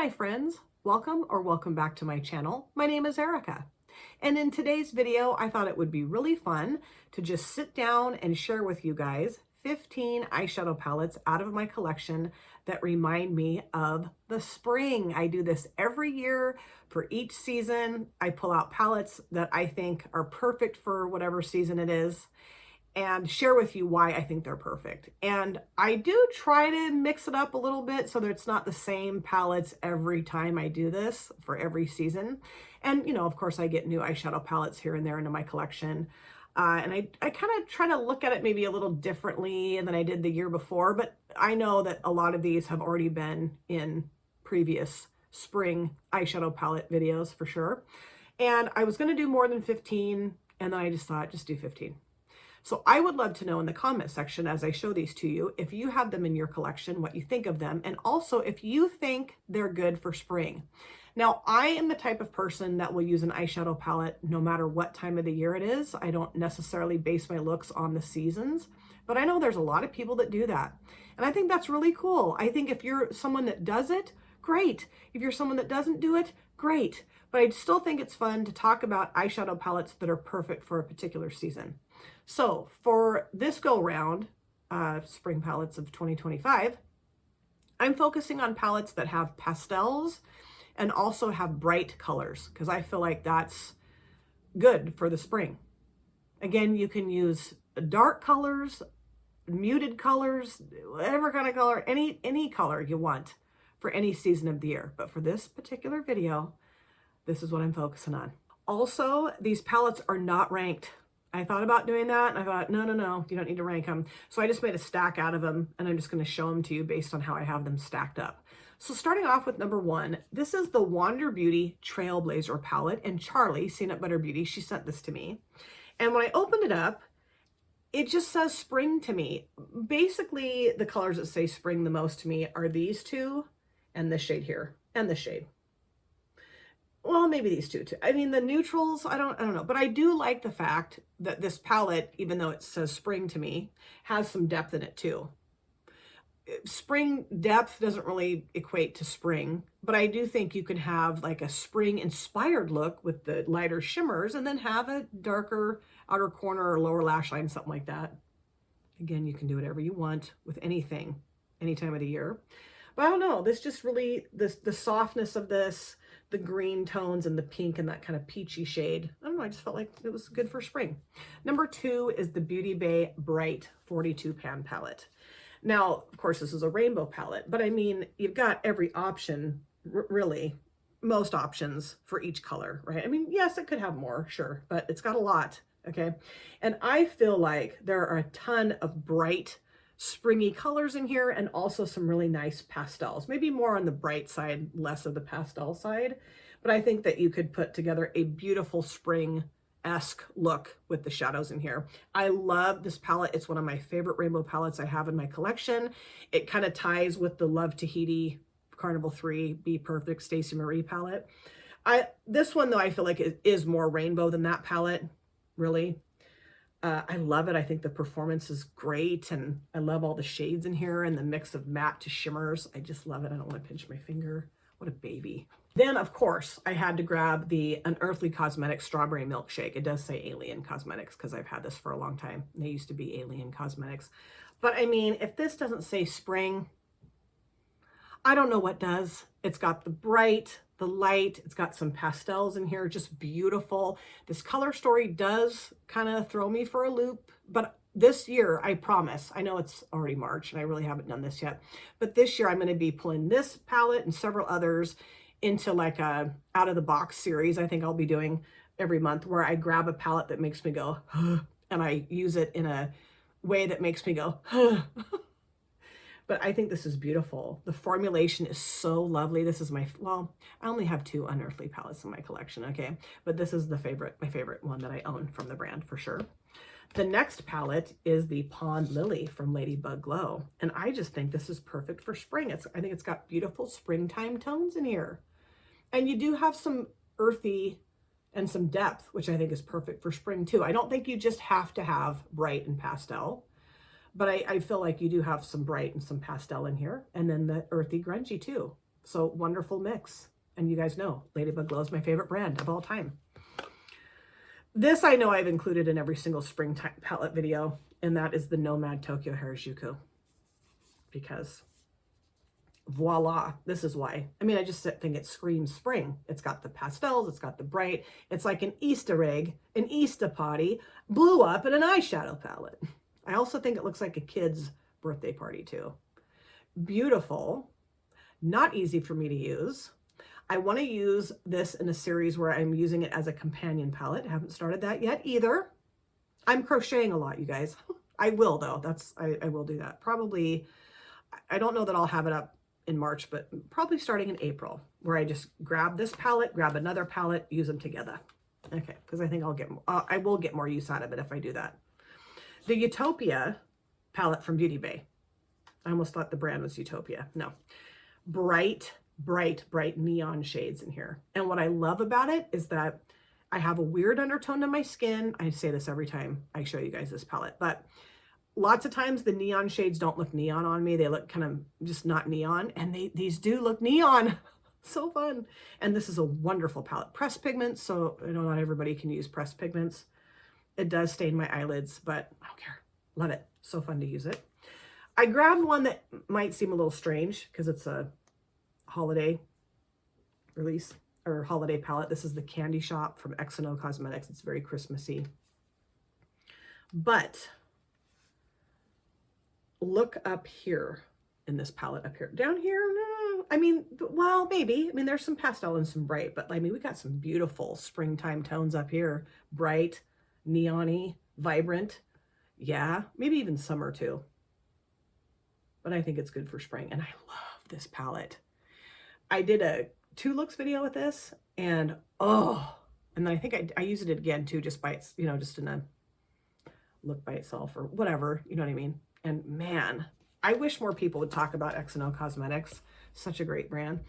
my friends, welcome back to my channel. My name is Erica, and in today's video I thought it would be really fun to just sit down and share with you guys 15 eyeshadow palettes out of my collection that remind me of the spring. I do this every year for each season. I pull out palettes that I think are perfect for whatever season it is and share with you why I think they're perfect. And I do try to mix it up a little bit so that it's not the same palettes every time I do this for every season. And, you know, of course, I get new eyeshadow palettes here and there into my collection. And I kind of try to look at it maybe a little differently than I did the year before, but I know that a lot of these have already been in previous spring eyeshadow palette videos for sure. And I was going to do more than 15, and then I just thought, just do 15. So I would love to know in the comment section as I show these to you, if you have them in your collection, what you think of them, and also if you think they're good for spring. Now, I am the type of person that will use an eyeshadow palette no matter what time of the year it is. I don't necessarily base my looks on the seasons, but I know there's a lot of people that do that. And I think that's really cool. I think if you're someone that does it, great. If you're someone that doesn't do it, great. But I still think it's fun to talk about eyeshadow palettes that are perfect for a particular season. So for this go round, spring palettes of 2025, I'm focusing on palettes that have pastels and also have bright colors because I feel like that's good for the spring. Again, you can use dark colors, muted colors, whatever kind of color, any color you want for any season of the year. But for this particular video, this is what I'm focusing on. Also, these palettes are not ranked. I thought about doing that and I thought, no, you don't need to rank them. So I just made a stack out of them and I'm just going to show them to you based on how I have them stacked up. So starting off with number 1, this is the Wander Beauty Trailblazer palette, and Charlie, Peanut Butter Beauty, she sent this to me. And when I opened it up, it just says spring to me. Basically, the colors that say spring the most to me are these two and this shade here and this shade. Well, maybe these two too. I mean, the neutrals, I don't know. But I do like the fact that this palette, even though it says spring to me, has some depth in it too. Spring depth doesn't really equate to spring, but I do think you can have like a spring inspired look with the lighter shimmers and then have a darker outer corner or lower lash line, something like that. Again, you can do whatever you want with anything, any time of the year. But I don't know, this just really, the softness of this, the green tones and the pink and that kind of peachy shade. I don't know, I just felt like it was good for spring. Number 2 is the Beauty Bay Bright 42 pan palette. Now, of course, this is a rainbow palette, but I mean, you've got every option, really, most options for each color, right? I mean, yes, it could have more, sure, but it's got a lot, okay? And I feel like there are a ton of bright, springy colors in here and also some really nice pastels, maybe more on the bright side, less of the pastel side. But I think that you could put together a beautiful spring-esque look with the shadows in here. I love this palette. It's one of my favorite rainbow palettes I have in my collection. It kind of ties with the Love Tahiti Carnival 3 Be Perfect Stacey Marie palette. This one though, I feel like it is more rainbow than that palette, really. I love it. I think the performance is great, and I love all the shades in here and the mix of matte to shimmers. I just love it. I don't want to pinch my finger. What a baby. Then, of course, I had to grab the Unearthly Cosmetics Strawberry Milkshake. It does say Alien Cosmetics because I've had this for a long time. They used to be Alien Cosmetics. But I mean, if this doesn't say spring, I don't know what does. It's got the bright, the light, it's got some pastels in here, just beautiful. This color story does kind of throw me for a loop, but this year, I promise, I know it's already March and I really haven't done this yet, but this year I'm going to be pulling this palette and several others into like a out of the box series. I think I'll be doing every month where I grab a palette that makes me go, and I use it in a way that makes me go, But I think this is beautiful. The formulation is so lovely. This is my, well, I only have 2 Unearthly palettes in my collection, okay? But this is my favorite one that I own from the brand for sure. The next palette is the Pond Lily from Ladybug Glow. And I just think this is perfect for spring. I think it's got beautiful springtime tones in here. And you do have some earthy and some depth, which I think is perfect for spring too. I don't think you just have to have bright and pastel. But I feel like you do have some bright and some pastel in here. And then the earthy grungy too. So wonderful mix. And you guys know, Ladybug Glow is my favorite brand of all time. This I know I've included in every single springtime palette video, and that is the Nomad Tokyo Harajuku. Because voila, this is why. I mean, I just think it screams spring. It's got the pastels, it's got the bright, it's like an Easter egg, an Easter potty, blew up in an eyeshadow palette. I also think it looks like a kid's birthday party too. Beautiful, not easy for me to use. I want to use this in a series where I'm using it as a companion palette. I haven't started that yet either. I'm crocheting a lot, you guys. I will though, I will do that. Probably, I don't know that I'll have it up in March, but probably starting in April, where I just grab this palette, grab another palette, use them together. Okay, because I think I will get more use out of it if I do that. The Utopia palette from Beauty Bay. I almost thought the brand was Utopia. No. Bright, bright, bright neon shades in here. And what I love about it is that I have a weird undertone to my skin. I say this every time I show you guys this palette, but lots of times the neon shades don't look neon on me. They look kind of just not neon, and these do look neon. So fun. And this is a wonderful palette. Pressed pigments, so I know not everybody can use pressed pigments. It does stain my eyelids, but I don't care. Love it. So fun to use it. I grabbed one that might seem a little strange because it's a holiday release or holiday palette. This is the Candy Shop from X&O Cosmetics. It's very Christmassy. But look up here in this palette up here. Down here, no, I mean, well, maybe. I mean, there's some pastel and some bright, but I mean, we got some beautiful springtime tones up here. Bright, neon-y, vibrant. Yeah, maybe even summer too. But I think it's good for spring, and I love this palette. I did a 2 looks video with this, and oh, and then I think I used it again too, just by its, you know, just in a look by itself or whatever, you know what I mean? And man, I wish more people would talk about X&O Cosmetics. Such a great brand.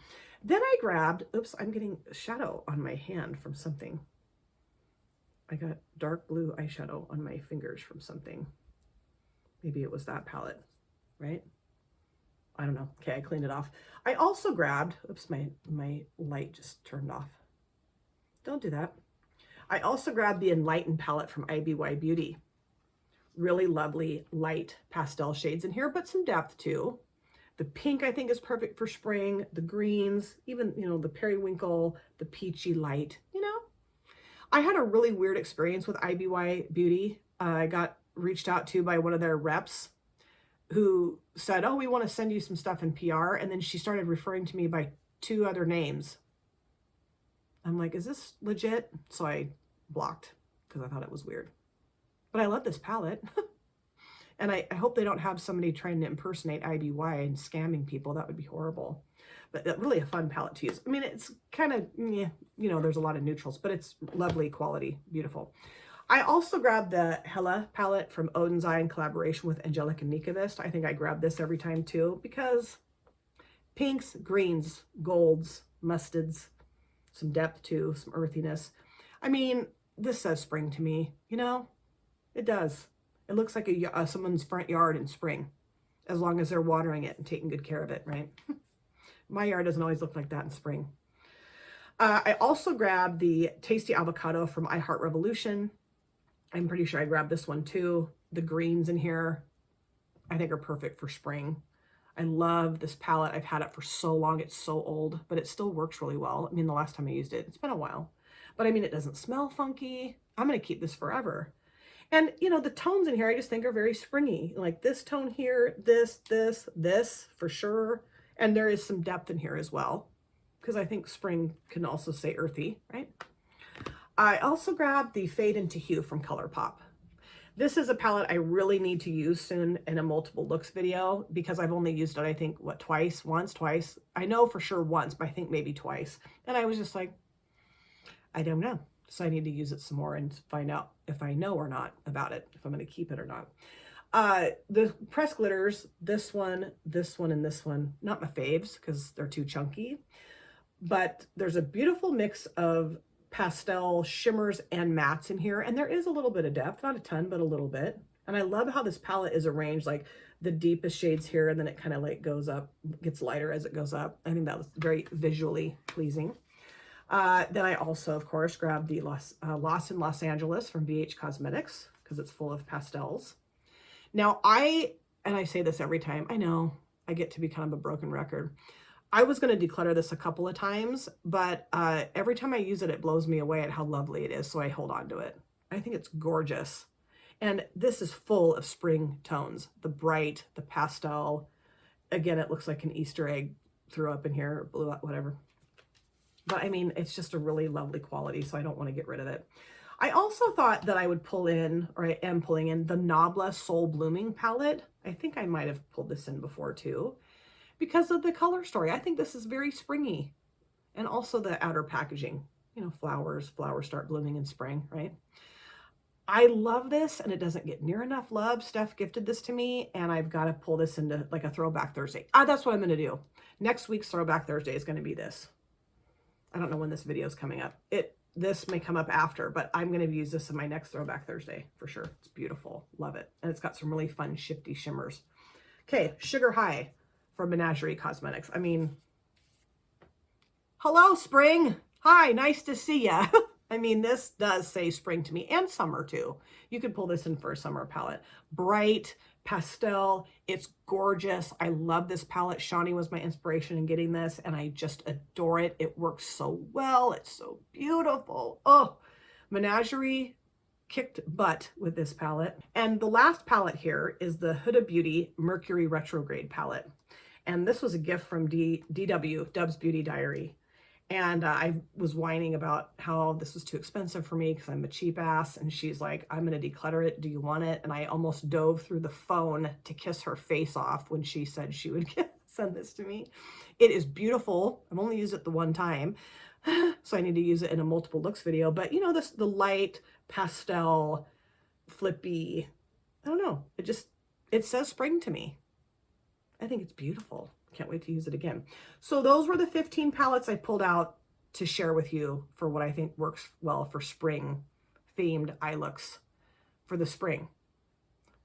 Then I grabbed, oops, I'm getting a shadow on my hand from something. I got dark blue eyeshadow on my fingers from something. Maybe it was that palette, right? I don't know. Okay, I cleaned it off. I also grabbed, oops, my light just turned off. Don't do that. I also grabbed the Enlighten palette from IBY Beauty. Really lovely light pastel shades in here, but some depth too. The pink I think is perfect for spring. The greens, even, you know, the periwinkle, the peachy light, you know. I had a really weird experience with IBY Beauty. I got reached out to by one of their reps who said, oh, we want to send you some stuff in PR. And then she started referring to me by 2 other names. I'm like, is this legit? So I blocked because I thought it was weird. But I love this palette. And I hope they don't have somebody trying to impersonate IBY and scamming people. That would be horrible. But really a fun palette to use. I mean, it's kind of, yeah, you know, there's a lot of neutrals, but it's lovely quality, beautiful. I also grabbed the Hella palette from Odin's Eye in collaboration with Angelica Nikavist. I think I grab this every time too, because pinks, greens, golds, mustards, some depth too, some earthiness. I mean, this says spring to me, you know? It does. It looks like someone's front yard in spring, as long as they're watering it and taking good care of it, right? My yard doesn't always look like that in spring. I also grabbed the Tasty Avocado from I Heart Revolution. I'm pretty sure I grabbed this one too. The greens in here, I think are perfect for spring. I love this palette. I've had it for so long. It's so old, but it still works really well. I mean, the last time I used it, it's been a while. But I mean, it doesn't smell funky. I'm going to keep this forever. And, you know, the tones in here, I just think are very springy. Like this tone here, this for sure. And there is some depth in here as well, because I think spring can also say earthy, right? I also grabbed the Fade into Hue from ColourPop. This is a palette I really need to use soon in a multiple looks video, because I've only used it, I think, what, twice. I know for sure once, but I think maybe twice. And I was just like, I don't know. So I need to use it some more and find out if I know or not about it, if I'm going to keep it or not. The press glitters, this one, and this one, not my faves because they're too chunky, but there's a beautiful mix of pastel shimmers and mattes in here. And there is a little bit of depth, not a ton, but a little bit. And I love how this palette is arranged, like the deepest shades here, and then it kind of like goes up, gets lighter as it goes up. I think that was very visually pleasing. Then I also, of course, grabbed the Lost in Los Angeles from BH Cosmetics because it's full of pastels. Now and I say this every time, I know I get to be kind of a broken record. I was going to declutter this a couple of times, but every time I use it, it blows me away at how lovely it is. So I hold on to it. I think it's gorgeous. And this is full of spring tones, the bright, the pastel. Again, it looks like an Easter egg threw up in here, or blew up, whatever. But I mean, it's just a really lovely quality, so I don't want to get rid of it. I also thought that I would pull in, or I am pulling in, the Nabla Soul Blooming palette. I think I might have pulled this in before too, because of the color story. I think this is very springy. And also the outer packaging, you know, flowers start blooming in spring, right? I love this, and it doesn't get near enough love. Steph gifted this to me, and I've got to pull this into like a Throwback Thursday. That's what I'm going to do. Next week's Throwback Thursday is going to be this. I don't know when this video is coming up. This may come up after, but I'm going to use this in my next Throwback Thursday for sure. It's beautiful. Love it. And it's got some really fun, shifty shimmers. Okay, Sugar High from Menagerie Cosmetics. I mean, hello, spring. Hi, nice to see ya. I mean, this does say spring to me, and summer too. You could pull this in for a summer palette. Bright, pastel, it's gorgeous. I love this palette. Shawnee was my inspiration in getting this, and I just adore it. It works so well. It's so beautiful. Oh, Menagerie kicked butt with this palette. And the last palette here is the Huda Beauty Mercury Retrograde palette. And this was a gift from DW, Dub's Beauty Diary. And I was whining about how this was too expensive for me because I'm a cheap ass. And she's like, I'm going to declutter it. Do you want it? And I almost dove through the phone to kiss her face off when she said she would send this to me. It is beautiful. I've only used it the one time, so I need to use it in a multiple looks video. But you know, the light pastel, flippy, I don't know. It says spring to me. I think it's beautiful. Can't wait to use it again. So those were the 15 palettes I pulled out to share with you for what I think works well for spring themed eye looks for the spring.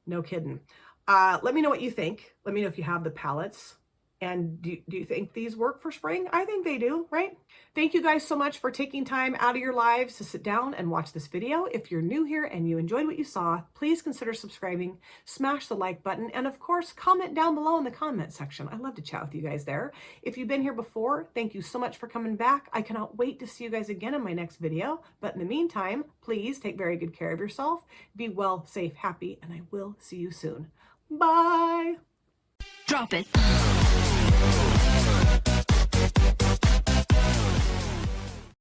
No kidding. Let me know what you think. Let me know if you have the palettes. And do you think these work for spring? I think they do, right? Thank you guys so much for taking time out of your lives to sit down and watch this video. If you're new here and you enjoyed what you saw, please consider subscribing, smash the like button, and of course, comment down below in the comment section. I love to chat with you guys there. If you've been here before, thank you so much for coming back. I cannot wait to see you guys again in my next video. But in the meantime, please take very good care of yourself. Be well, safe, happy, and I will see you soon. Bye. Drop it.